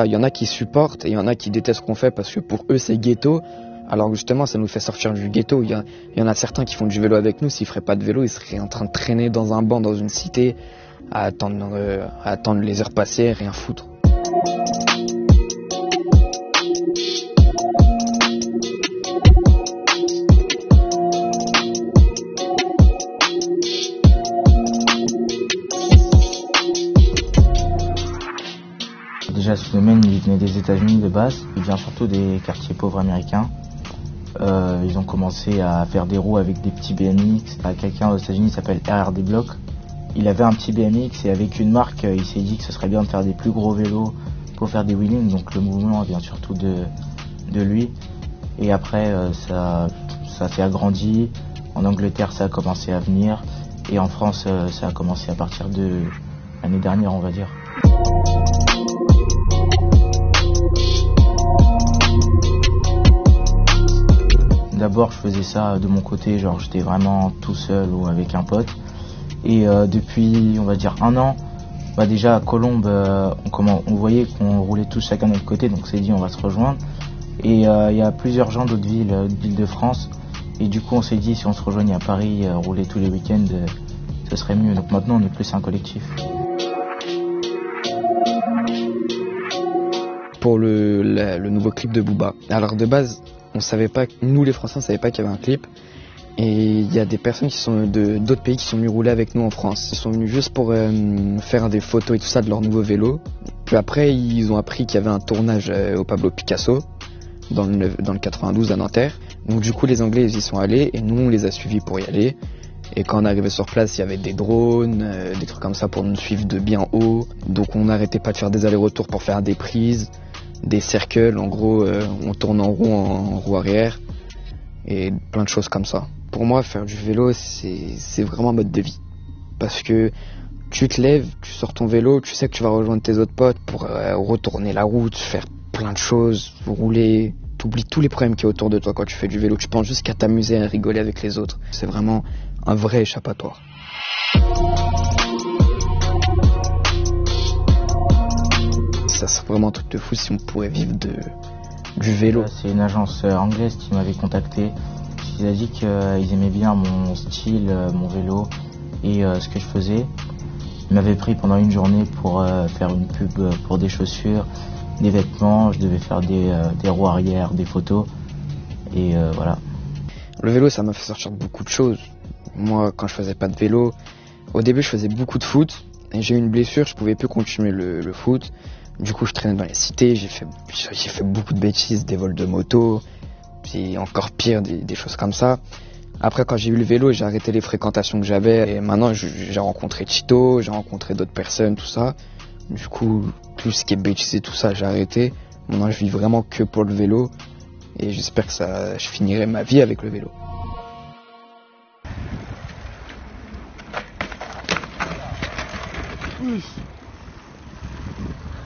Il y en a qui supportent et il y en a qui détestent ce qu'on fait parce que pour eux c'est ghetto, alors que justement ça nous fait sortir du ghetto. Il y en a certains qui font du vélo avec nous, s'ils feraient pas de vélo, ils seraient en train de traîner dans un banc dans une cité à attendre les heures passées et rien foutre. Déjà, ce phénomène, il venait des États-Unis de base. Il vient surtout des quartiers pauvres américains. Ils ont commencé à faire des roues avec des petits BMX. Quelqu'un aux États-Unis s'appelle RRD Block. Il avait un petit BMX et avec une marque, il s'est dit que ce serait bien de faire des plus gros vélos pour faire des wheelings. Donc le mouvement vient surtout de lui. Et après, ça s'est agrandi. En Angleterre, ça a commencé à venir. Et en France, ça a commencé à partir de l'année dernière, on va dire. D'abord, je faisais ça de mon côté, genre j'étais vraiment tout seul ou avec un pote. Et depuis, on va dire 1 an, déjà à Colombes, on voyait qu'on roulait tous chacun de notre côté, donc on s'est dit on va se rejoindre. Et il y a plusieurs gens d'autres villes de France. Et du coup, on s'est dit si on se rejoignait à Paris, rouler tous les week-ends, ce serait mieux. Donc maintenant, on est plus un collectif. Pour le nouveau clip de Booba. Alors de base, on savait pas, nous les Français, on savait pas qu'il y avait un clip. Et il y a des personnes qui sont d'autres pays qui sont venus rouler avec nous en France. Ils sont venus juste pour faire des photos et tout ça de leur nouveau vélo. Puis après, ils ont appris qu'il y avait un tournage au Pablo Picasso dans le 92 à Nanterre. Donc du coup, les Anglais, ils y sont allés et nous, on les a suivis pour y aller. Et quand on arrivait sur place, il y avait des drones, des trucs comme ça pour nous suivre de bien haut. Donc on n'arrêtait pas de faire des allers-retours pour faire des prises, des circles. En gros, on tourne en roue arrière et plein de choses comme ça. Pour moi, faire du vélo, c'est vraiment un mode de vie. Parce que tu te lèves, tu sors ton vélo, tu sais que tu vas rejoindre tes autres potes pour retourner la route, faire plein de choses, rouler. T'oublies tous les problèmes qu'il y a autour de toi quand tu fais du vélo. Tu penses juste qu'à t'amuser et à rigoler avec les autres. C'est vraiment un vrai échappatoire. Ça serait vraiment un truc de fou si on pourrait vivre du vélo. C'est une agence anglaise qui m'avait contacté. Il a dit qu'ils aimaient bien mon style, mon vélo et ce que je faisais. Ils m'avaient pris pendant une journée pour faire une pub pour des chaussures, des vêtements. Je devais faire des roues arrière, des photos et voilà. Le vélo, ça m'a fait sortir beaucoup de choses. Moi, quand je faisais pas de vélo, au début, je faisais beaucoup de foot et j'ai eu une blessure, je pouvais plus continuer le foot. Du coup, je traînais dans les cités, j'ai fait beaucoup de bêtises, des vols de moto, puis encore pire, des choses comme ça. Après, quand j'ai eu le vélo, j'ai arrêté les fréquentations que j'avais et maintenant, j'ai rencontré Tito, j'ai rencontré d'autres personnes, tout ça. Du coup, tout ce qui est bêtises et tout ça, j'ai arrêté. Maintenant, je vis vraiment que pour le vélo et j'espère que je finirai ma vie avec le vélo. Oui.